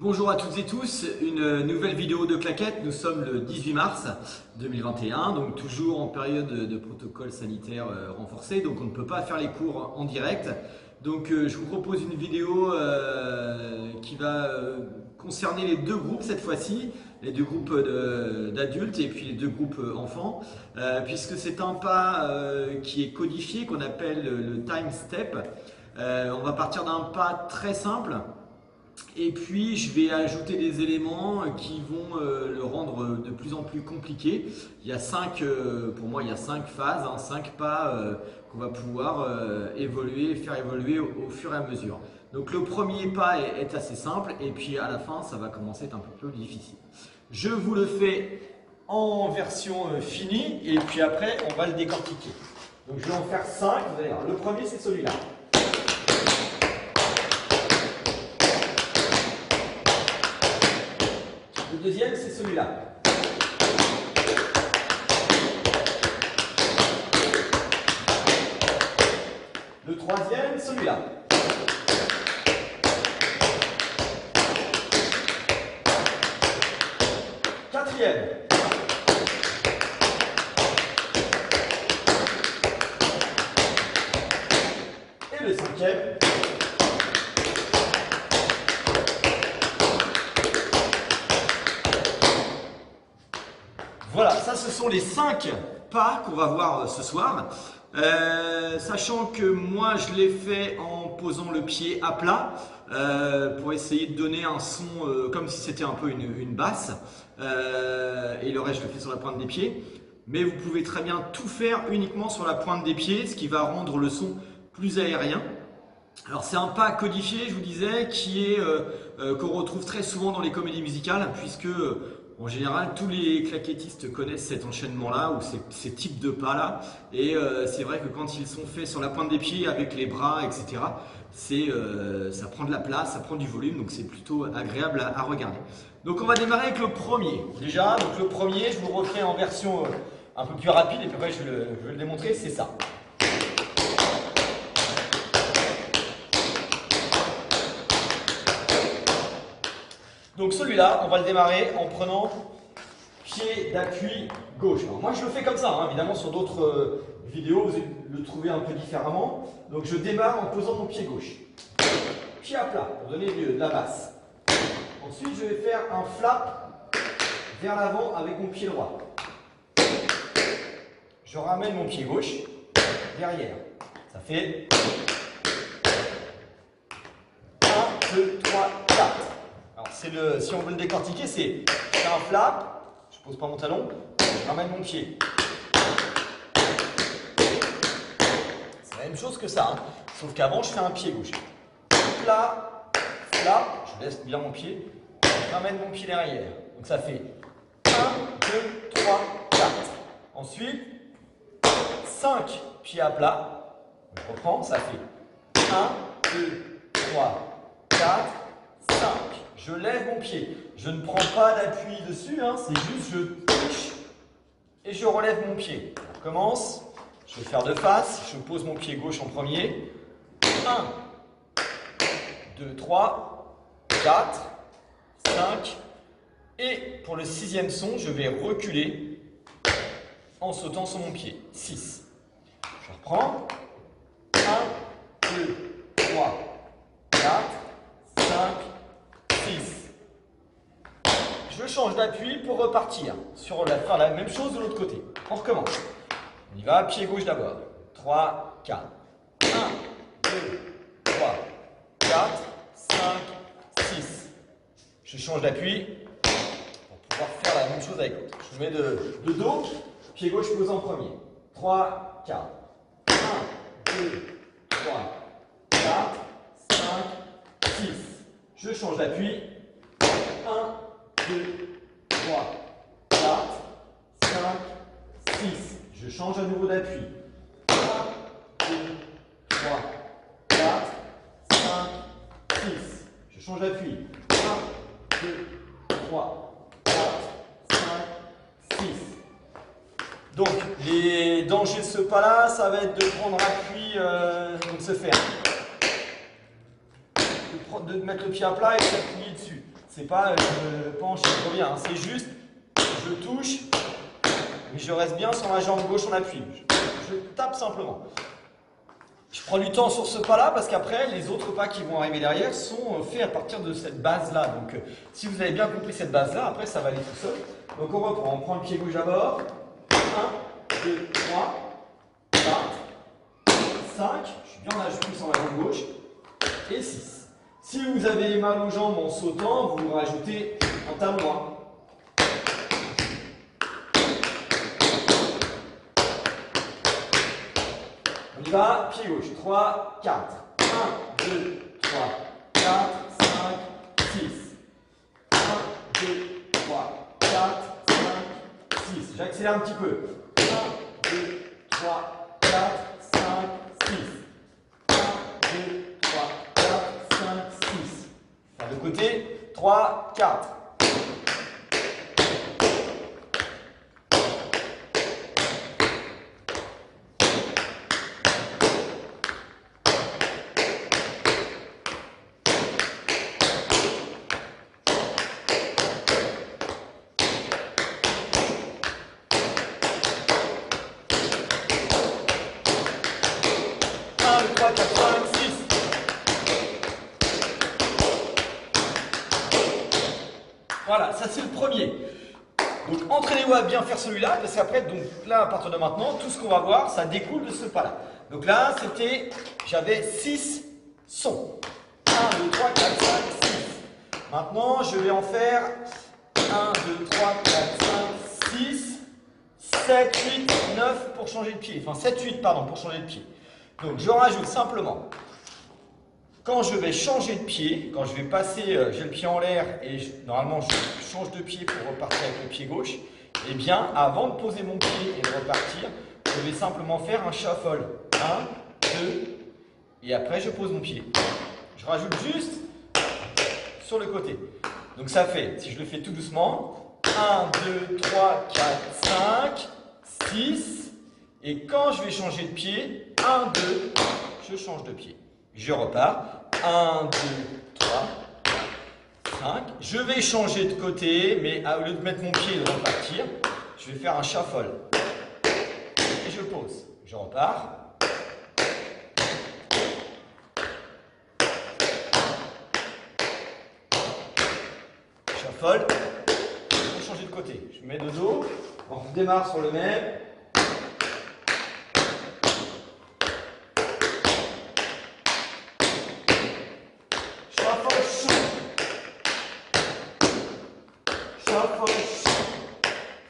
Bonjour à toutes et tous, une nouvelle vidéo de claquettes. Nous sommes le 18 mars 2021, donc toujours en période de protocole sanitaire renforcé, donc on ne peut pas faire les cours en direct. Donc je vous propose une vidéo qui va concerner les deux groupes cette fois-ci, les deux groupes d'adultes et puis les deux groupes enfants, puisque c'est un pas qui est codifié, qu'on appelle le time step. On va partir d'un pas très simple. Et puis je vais ajouter des éléments qui vont le rendre de plus en plus compliqué. Il y a pour moi il y a 5 phases, 5 pas qu'on va pouvoir faire évoluer au fur et à mesure. Donc le premier pas est assez simple et puis à la fin ça va commencer à être un peu plus difficile. Je vous le fais en version finie et puis après on va le décortiquer. Donc je vais en faire 5, vous allez voir. Le premier c'est celui-là. Le deuxième, c'est celui-là. Le troisième, celui-là. Quatrième. Et le cinquième. Voilà, ça ce sont les 5 pas qu'on va voir ce soir. Sachant que moi je l'ai fait en posant le pied à plat pour essayer de donner un son comme si c'était un peu une basse. Et le reste je le fais sur la pointe des pieds. Mais vous pouvez très bien tout faire uniquement sur la pointe des pieds, ce qui va rendre le son plus aérien. Alors c'est un pas codifié, je vous disais, qu'on retrouve très souvent dans les comédies musicales, puisque en général tous les claquettistes connaissent cet enchaînement-là ou ces types de pas-là. Et c'est vrai que quand ils sont faits sur la pointe des pieds avec les bras, etc., ça prend de la place, ça prend du volume, donc c'est plutôt agréable à regarder. Donc on va démarrer avec le premier. Déjà, donc le premier, je vous le refais en version un peu plus rapide et puis après je vais le démontrer, c'est ça. Donc celui-là, on va le démarrer en prenant pied d'appui gauche. Alors moi je le fais comme ça, hein. Évidemment sur d'autres vidéos vous allez le trouver un peu différemment. Donc je démarre en posant mon pied gauche. Pied à plat pour donner de la basse. Ensuite je vais faire un flap vers l'avant avec mon pied droit. Je ramène mon pied gauche derrière. Ça fait 1, 2, 3, 4. Alors si on veut le décortiquer, c'est un flap, je pose pas mon talon, je ramène mon pied. C'est la même chose que ça, hein. Sauf qu'avant je fais un pied gauche. Là, flap, je laisse bien mon pied, je ramène mon pied derrière. Donc ça fait 1, 2, 3, 4. Ensuite, 5 pieds à plat. Je reprends, ça fait 1, 2, 3, 4, 5. Je lève mon pied. Je ne prends pas d'appui dessus, hein, c'est juste je touche et je relève mon pied. On commence. Je vais faire de face. Je pose mon pied gauche en premier. 1, 2, 3, 4, 5. Et pour le 6e son, je vais reculer en sautant sur mon pied. 6. Je reprends. 1, 2, 3, 4, 5, 6. Je change d'appui pour repartir faire la même chose de l'autre côté. On recommence. On y va, pied gauche d'abord. 3, 4. 1, 2, 3, 4, 5, 6. Je change d'appui pour pouvoir faire la même chose avec l'autre. Je mets de dos, pied gauche pose en premier. 3, 4. 1, 2, 3, 4, 5, 6. Je change d'appui. 1, 2, 3, 4, 5, 6. Je change à nouveau d'appui. 1, 2, 3, 4, 5, 6. Je change d'appui. 1, 2, 3, 4, 5, 6. Donc, les dangers de ce pas-là, ça va être de prendre appui, de se faire. De mettre le pied à plat et de s'appuyer dessus. C'est pas je penche et je reviens, hein. C'est juste je touche, mais je reste bien sur ma jambe gauche en appui. Je tape simplement. Je prends du temps sur ce pas-là parce qu'après, les autres pas qui vont arriver derrière sont faits à partir de cette base-là. Donc, si vous avez bien compris cette base-là, après, ça va aller tout seul. Donc, on reprend. On prend le pied gauche d'abord. 1, 2, 3, 4, 5. Je suis bien à genoux sur ma jambe gauche. Et 6. Si vous avez mal aux jambes en sautant, vous rajoutez un talon. On y va, pied gauche, 3, 4, 1, 2, 3, 4, 5, 6, 1, 2, 3, 4, 5, 6, j'accélère un petit peu, 1, 2, 3, 4, 5, 6, 1, 2, 3, 4, 5, 6, faire de côté, 3, 4. Voilà, ça c'est le premier. Donc entraînez-vous à bien faire celui-là, parce qu'après, donc là à partir de maintenant, tout ce qu'on va voir, ça découle de ce pas-là. Donc là, c'était, j'avais 6 sons. 1, 2, 3, 4, 5, 6. Maintenant, je vais en faire 1, 2, 3, 4, 5, 6, 7, 8, 9 pour changer de pied. Enfin 7, 8, pardon, pour changer de pied. Donc je rajoute simplement. Quand je vais changer de pied, quand je vais passer, j'ai le pied en l'air et normalement je change de pied pour repartir avec le pied gauche, eh bien avant de poser mon pied et de repartir, je vais simplement faire un shuffle. 1, 2, et après je pose mon pied. Je rajoute juste sur le côté. Donc ça fait, si je le fais tout doucement, 1, 2, 3, 4, 5, 6, et quand je vais changer de pied, 1, 2, je change de pied. Je repars. 1, 2, 3, 4, 5. Je vais changer de côté, mais au lieu de mettre mon pied et de repartir, je vais faire un shuffle. Et je pose. Je repars. Shuffle. Je vais changer de côté. Je mets de dos. On redémarre sur le même.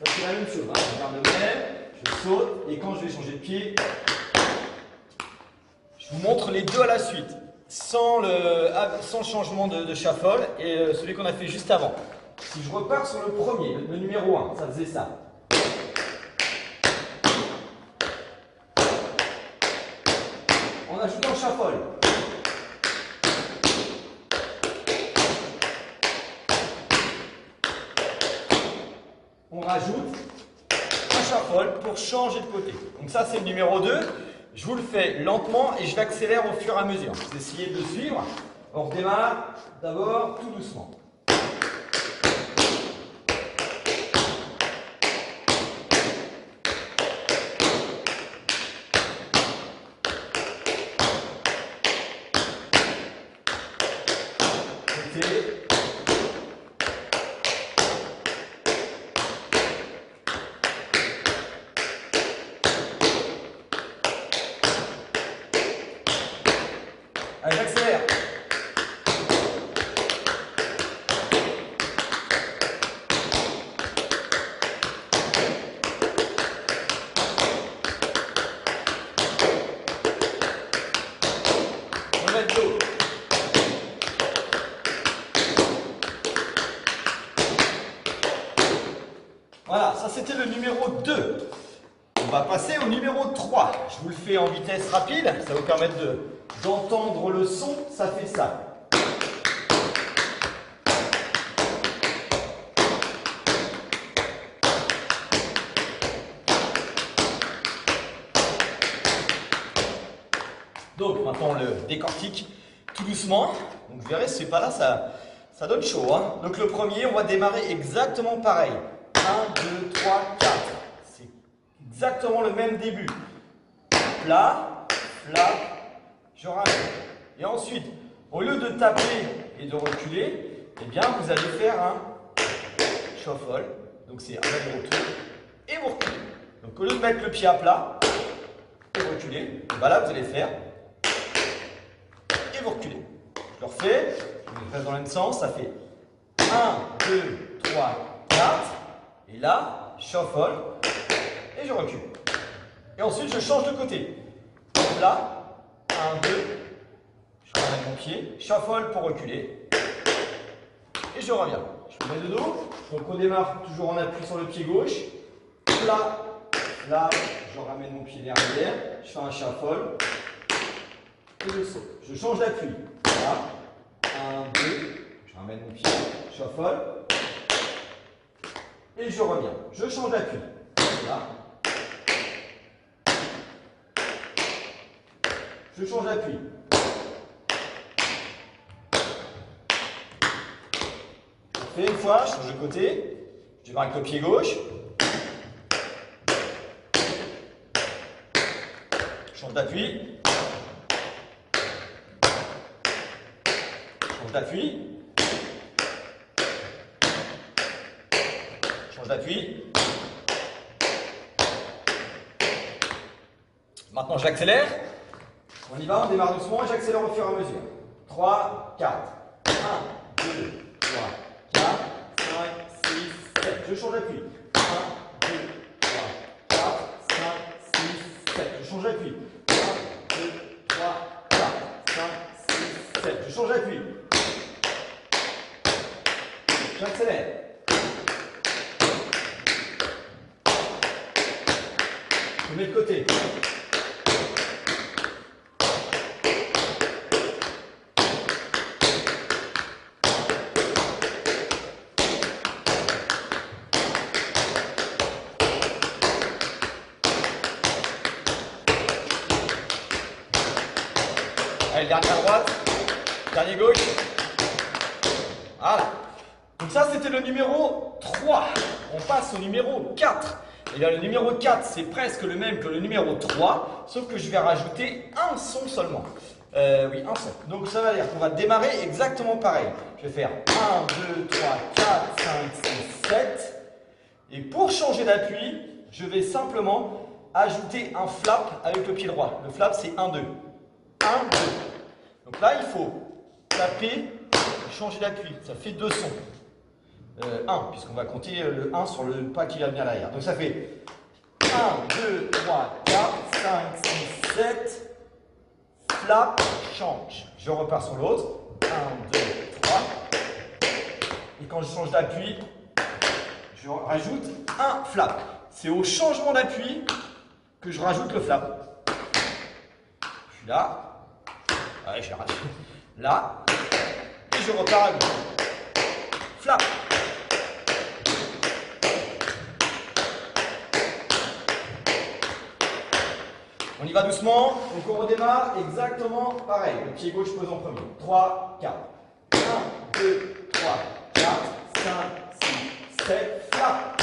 Ça c'est la même chose, hein. Je garde le même, je saute et quand je vais changer de pied, je vous montre les deux à la suite, sans le changement de shuffle et celui qu'on a fait juste avant. Si je repars sur le premier, le numéro 1, ça faisait ça. En ajoutant le shuffle. On rajoute un shuffle pour changer de côté. Donc ça c'est le numéro 2. Je vous le fais lentement et je l'accélère au fur et à mesure. Vous essayez de suivre. On redémarre d'abord tout doucement. Allez, j'accélère. On met de l'eau. Voilà, ça c'était le numéro 2. On va passer au numéro 3. Je vous le fais en vitesse rapide, ça va vous permettre d'entendre le son, ça fait ça. Donc maintenant on le décortique tout doucement. Donc vous verrez, ce pas là, ça Ça donne chaud, hein. Donc le premier, on va démarrer exactement pareil. 1, 2, 3, 4. C'est exactement le même début. Plat, flap, je ramène. Et ensuite, au lieu de taper et de reculer, eh bien vous allez faire un shuffle. Donc c'est un aller-retour et vous reculez. Donc au lieu de mettre le pied à plat et reculer, ben là vous allez faire et vous reculez. Je le refais, je le fais dans le même sens, ça fait 1, 2, 3, 4. Et là, shuffle et je recule. Et ensuite je change de côté. Là, 1, 2, je ramène mon pied, shuffle pour reculer. Et je reviens. Je me mets de dos. Donc on démarre toujours en appui sur le pied gauche. Là, je ramène mon pied derrière. Je fais un shuffle. Et je saute. Je change d'appui. Là, 1, 2, je ramène mon pied, shuffle. Et je reviens. Je change d'appui. Là. Je change d'appui. Je fais une fois, je change de côté. Je démarre avec le pied gauche. Je change d'appui. Je change d'appui. Je change d'appui. Maintenant, j'accélère. On y va, on démarre doucement et j'accélère au fur et à mesure. 3, 4. 1, 2, 3, 4, 5, 6, 7. Je change d'appui. 1, 2, 3, 4, 5, 6, 7. Je change d'appui. 1, 2, 3, 4, 5, 6, 7. Je change d'appui. J'accélère. Je mets de côté. Allez, dernier à droite, dernier gauche. Voilà. Donc ça, c'était le numéro 3. On passe au numéro 4. Et bien, le numéro 4, c'est presque le même que le numéro 3, sauf que je vais rajouter un son seulement. Oui, un son. Donc ça va dire qu'on va démarrer exactement pareil. Je vais faire 1, 2, 3, 4, 5, 6, 7. Et pour changer d'appui, je vais simplement ajouter un flap avec le pied droit. Le flap, c'est 1, 2. 1, 2. Donc là, il faut taper et changer d'appui. Ça fait 2 sons. 1, puisqu'on va compter le 1 sur le pas qui va venir derrière. Donc ça fait 1, 2, 3, 4, 5, 6, 7. Flap, change. Je repars sur l'autre. 1, 2, 3. Et quand je change d'appui, je rajoute un flap. C'est au changement d'appui que je rajoute le flap. Je suis là. Ouais, j'ai raté. Là. Et je repars à gauche. Flap. On y va doucement. Donc on redémarre exactement pareil. Le pied gauche pose en premier. 3, 4. 1, 2, 3, 4, 5, 6, 7. Flap.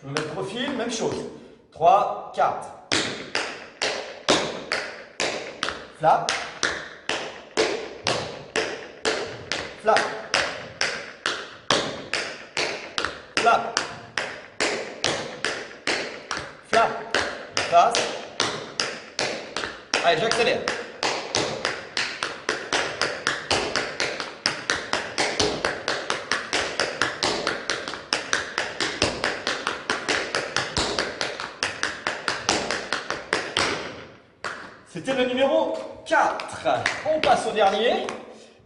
Je me mets de profil, même chose. 3, 4. Flap. Flap. Flap. Flap. Je passe. Allez, j'accélère. C'était le numéro 4. On passe au dernier.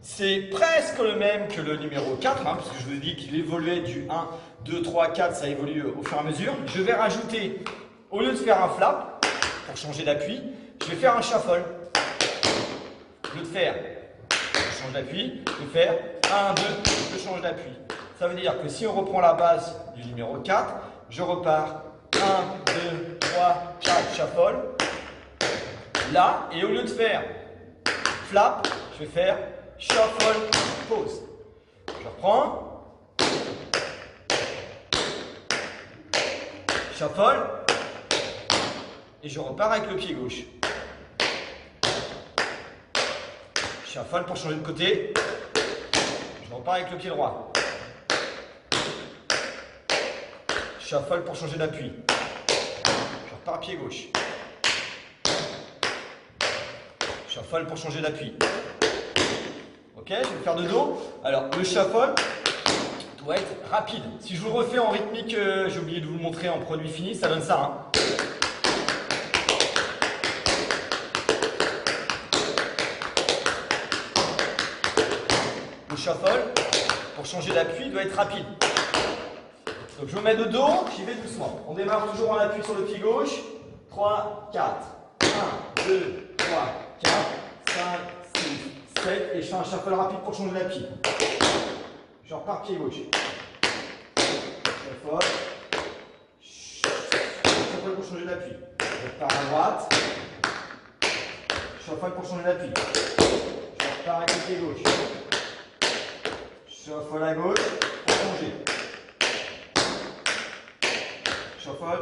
C'est presque le même que le numéro 4, hein, puisque je vous ai dit qu'il évoluait du 1, 2, 3, 4, ça évolue au fur et à mesure. Je vais rajouter, au lieu de faire un flap, pour changer d'appui, je vais faire un shuffle. Au lieu de faire, je change d'appui. Je vais faire 1, 2, je change d'appui. Ça veut dire que si on reprend la base du numéro 4, je repars 1, 2, 3, 4, shuffle. Là, et au lieu de faire flap, je vais faire shuffle, pause. Je reprends. Shuffle. Et je repars avec le pied gauche. Shuffle pour changer de côté. Je repars avec le pied droit. Shuffle pour changer d'appui. Je repars pied gauche. Shuffle pour changer d'appui. Ok, je vais le faire de dos. Alors, le shuffle doit être rapide. Si je vous le refais en rythmique, j'ai oublié de vous le montrer en produit fini, ça donne ça. Hein. Le shuffle, pour changer d'appui, doit être rapide. Donc je me mets de dos, j'y vais doucement. On démarre toujours en appui sur le pied gauche. 3, 4. 1, 2, 3, 4, 5, 6, 7. Et je fais un shuffle rapide pour changer d'appui. Je repars pied gauche. Shuffle. Shuffle pour changer d'appui. Je repars à droite. Shuffle pour changer d'appui. Je repars avec le pied gauche. Shuffle à gauche pour changer. Shuffle.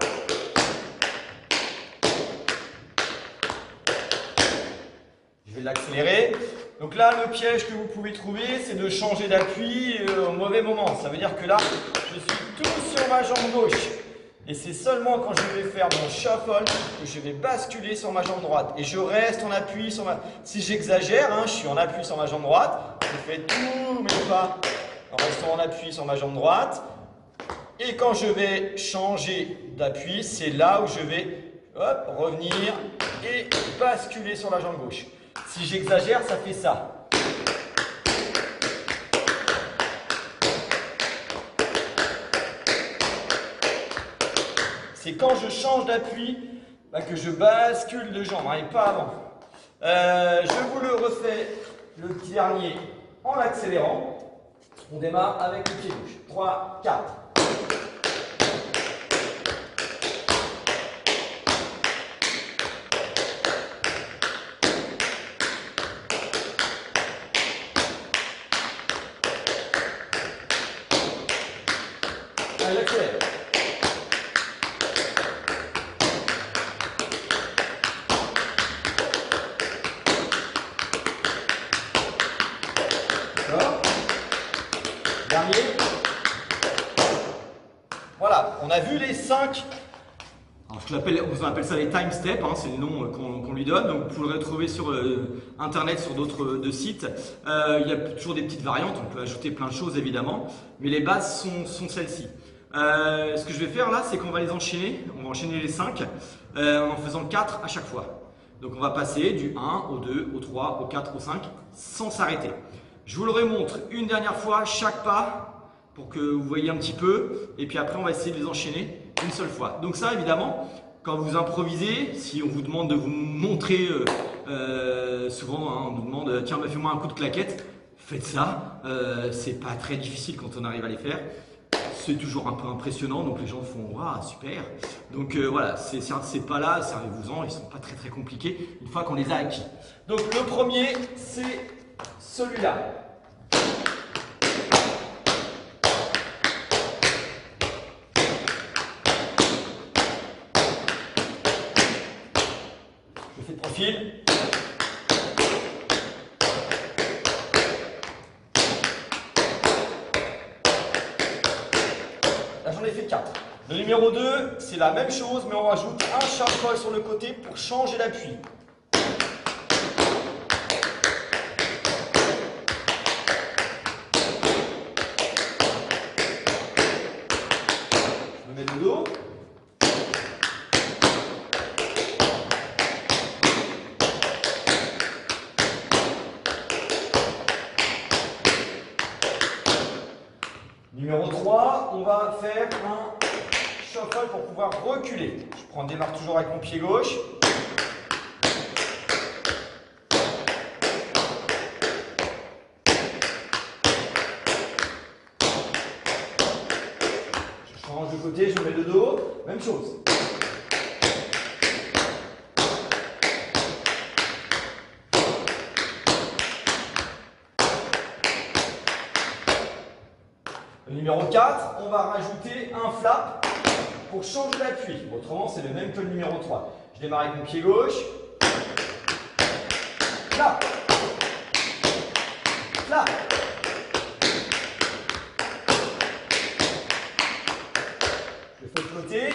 Je vais l'accélérer. Donc là, le piège que vous pouvez trouver, c'est de changer d'appui au mauvais moment. Ça veut dire que là, je suis tout sur ma jambe gauche. Et c'est seulement quand je vais faire mon shuffle que je vais basculer sur ma jambe droite. Et je reste en appui sur ma... Si j'exagère, hein, je suis en appui sur ma jambe droite. Je fais tous mes pas en restant en appui sur ma jambe droite. Et quand je vais changer d'appui, c'est là où je vais revenir et basculer sur la jambe gauche. Si j'exagère, ça fait ça. C'est quand je change d'appui que je bascule de jambe, hein, et pas avant. Je vous le refais, le petit dernier, en accélérant. On démarre avec le pied gauche. 3, 4. Allez, accélère. D'accord. Dernier. Voilà, on a vu les 5. On appelle ça les time steps, hein, c'est le nom qu'on lui donne. Donc vous pouvez le retrouver sur internet, sur d'autres sites. Il y a toujours des petites variantes, on peut ajouter plein de choses évidemment, mais les bases sont celles-ci. Ce que je vais faire là, c'est qu'on va les enchaîner. On va enchaîner les 5 en faisant 4 à chaque fois. Donc on va passer du 1 au 2, au 3, au 4, au 5 sans s'arrêter. Je vous le remontre une dernière fois chaque pas pour que vous voyez un petit peu. Et puis après, on va essayer de les enchaîner une seule fois. Donc ça, évidemment, quand vous improvisez, si on vous demande de vous montrer, souvent hein, on nous demande « Tiens, fais-moi un coup de claquette », faites ça. C'est pas très difficile quand on arrive à les faire. C'est toujours un peu impressionnant, donc les gens font « Waouh, super !» Donc voilà, ces pas là, servez-vous-en, ils sont pas très compliqués une fois qu'on les a acquis. Donc le premier, c'est celui-là. Je fais de profil. Là, j'en ai fait 4. Le numéro 2, c'est la même chose, mais on rajoute un shuffle sur le côté pour changer d'appui. Je me mets de dos. Numéro 3, on va faire un shuffle pour pouvoir reculer. Je démarre toujours avec mon pied gauche. côté, je mets le dos, même chose. Le numéro 4, on va rajouter un flap pour changer d'appui. Autrement, c'est le même que le numéro 3. Je démarre avec mon pied gauche. Flap. Flap. Je fais de côté.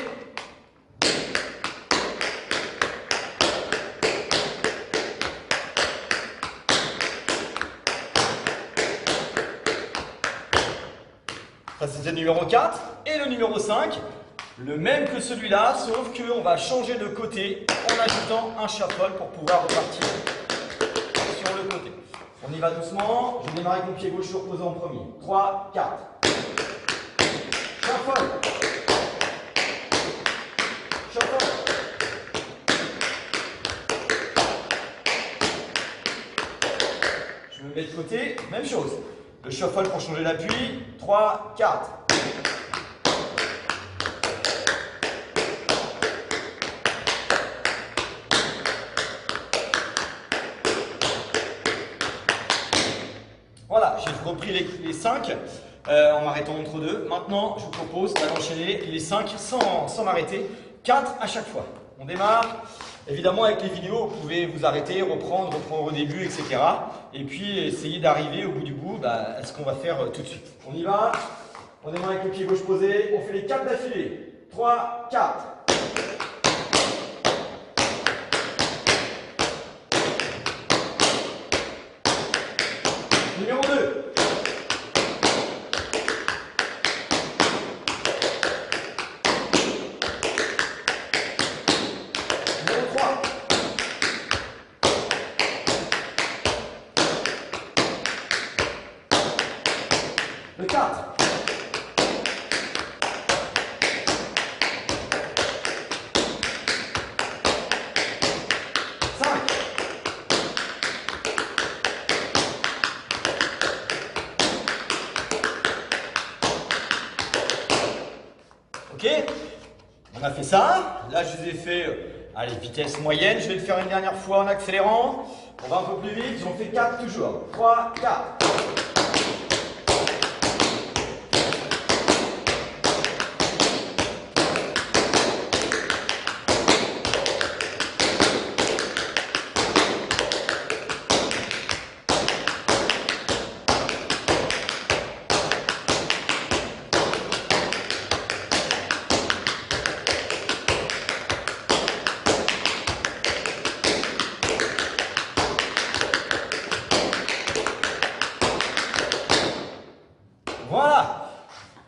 Ça, c'était le numéro 4. Et le numéro 5, le même que celui-là, sauf qu'on va changer de côté en ajoutant un shuffle pour pouvoir repartir sur le côté. On y va doucement. Je démarre avec mon pied gauche surposé en premier. 3, 4. Shuffle. Shuffle. Je me mets de côté. Même chose. Le shuffle pour changer d'appui. 3, 4. Voilà, j'ai repris les 5 en m'arrêtant entre deux. Maintenant, je vous propose d'enchaîner les 5 sans m'arrêter. 4 à chaque fois. On démarre. Évidemment, avec les vidéos, vous pouvez vous arrêter, reprendre au début, etc. Et puis, essayer d'arriver au bout du bout à ce qu'on va faire tout de suite. On y va. On démarre avec le pied gauche posé. On fait les 4 d'affilée. 3, 4. Numéro 2. Numéro 3. Le 4. 5. Ok, on a fait ça. Là, je vous ai fait allez, vitesse moyenne. Je vais le faire une dernière fois en accélérant. On va un peu plus vite. J'en fais 4 toujours. 3, 4. Voilà.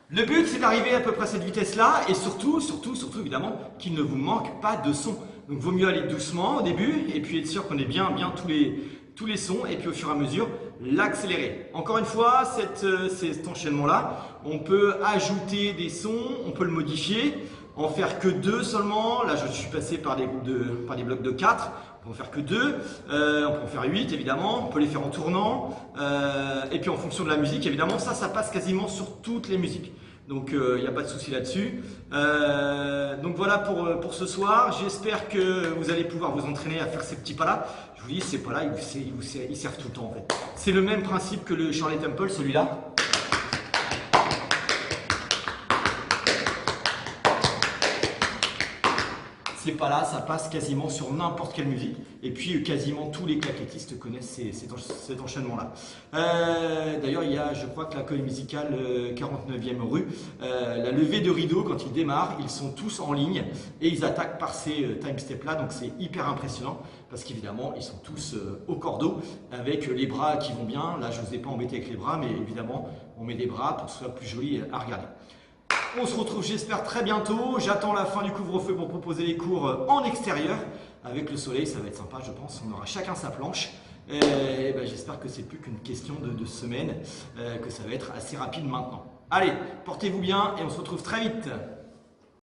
Le but, c'est d'arriver à peu près à cette vitesse-là et surtout, évidemment, qu'il ne vous manque pas de son. Donc, vaut mieux aller doucement au début et puis être sûr qu'on ait bien tous les sons et puis au fur et à mesure, l'accélérer. Encore une fois, cet enchaînement-là, on peut ajouter des sons, on peut le modifier, en faire que 2 seulement. Là, je suis passé par des blocs de 4. On peut en faire que 2, on peut en faire 8 évidemment, on peut les faire en tournant, et puis en fonction de la musique évidemment, ça passe quasiment sur toutes les musiques. Donc il n'y a pas de souci là-dessus. Donc voilà pour ce soir, j'espère que vous allez pouvoir vous entraîner à faire ces petits pas-là. Je vous dis, ces pas-là, ils servent tout le temps en fait. C'est le même principe que le Shirley Temple, celui-là. Ces pas-là, ça passe quasiment sur n'importe quelle musique. Et puis quasiment tous les claquettistes connaissent cet enchaînement-là. D'ailleurs, il y a, je crois que la comédie musicale 49e rue, la levée de rideau, quand ils démarrent, ils sont tous en ligne et ils attaquent par ces time steps-là. Donc c'est hyper impressionnant parce qu'évidemment, ils sont tous au cordeau avec les bras qui vont bien. Là, je ne vous ai pas embêté avec les bras, mais évidemment, on met des bras pour que ce soit plus joli à regarder. On se retrouve, j'espère, très bientôt. J'attends la fin du couvre-feu pour proposer les cours en extérieur. Avec le soleil, ça va être sympa, je pense. On aura chacun sa planche. Et ben, j'espère que c'est plus qu'une question de semaine, que ça va être assez rapide maintenant. Allez, portez-vous bien et on se retrouve très vite.